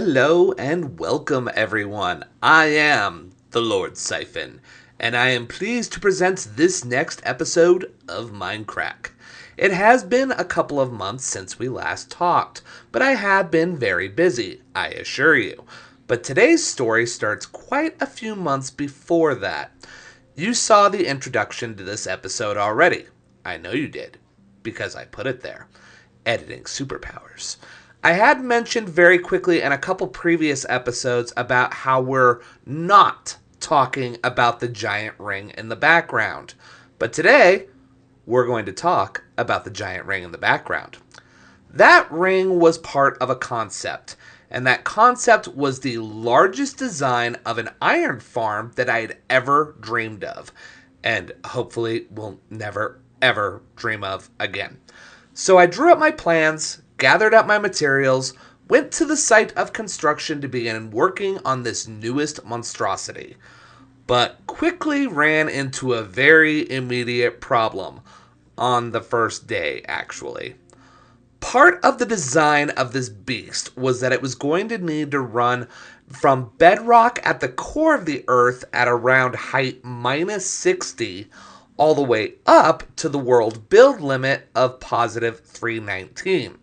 Hello and welcome everyone. I am the Lord Siphon, and I am pleased to present this next episode of Minecrack. It has been a couple of months since we last talked, but I have been very busy, I assure you. But today's story starts quite a few months before that. You saw the introduction to this episode already. I know you did, because I put it there. Editing superpowers. I had mentioned very quickly in a couple previous episodes about how we're not talking about the giant ring in the background. But today, we're going to talk about the giant ring in the background. That ring was part of a concept, and that concept was the largest design of an iron farm that I had ever dreamed of, and hopefully will never, ever dream of again. So I drew up my plans, gathered up my materials, went to the site of construction to begin working on this newest monstrosity, but quickly ran into a very immediate problem on the first day, actually. Part of the design of this beast was that it was going to need to run from bedrock at the core of the earth at around height minus 60 all the way up to the world build limit of positive 319.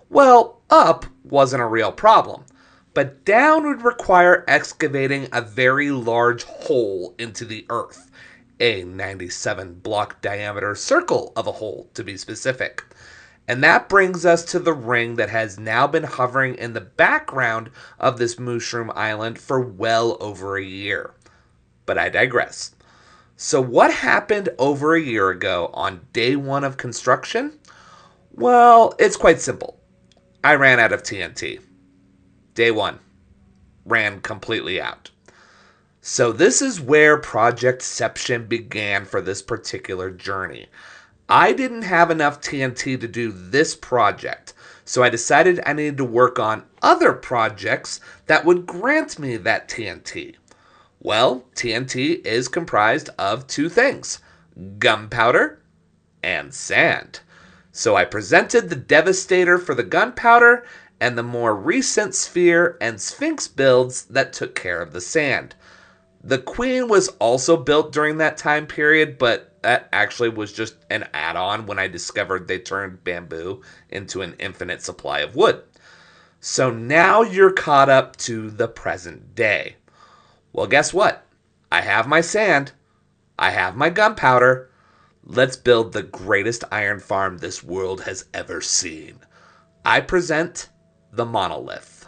Well, up wasn't a real problem, but down would require excavating a very large hole into the earth, a 97 block diameter circle of a hole to be specific. And that brings us to the ring that has now been hovering in the background of this mushroom island for well over a year. But I digress. So what happened over a year ago on day one of construction? Well, it's quite simple. I ran out of TNT. Day one. Ran completely out. So this is where Projectception began for this particular journey. I didn't have enough TNT to do this project, so I decided I needed to work on other projects that would grant me that TNT. Well, TNT is comprised of two things, gunpowder and sand. So I presented the Devastator for the gunpowder and the more recent Sphere and Sphinx builds that took care of the sand. The Queen was also built during that time period, but that actually was just an add-on when I discovered they turned bamboo into an infinite supply of wood. So now you're caught up to the present day. Well, guess what? I have my sand. I have my gunpowder. Let's build the greatest iron farm this world has ever seen. I present the Monolith.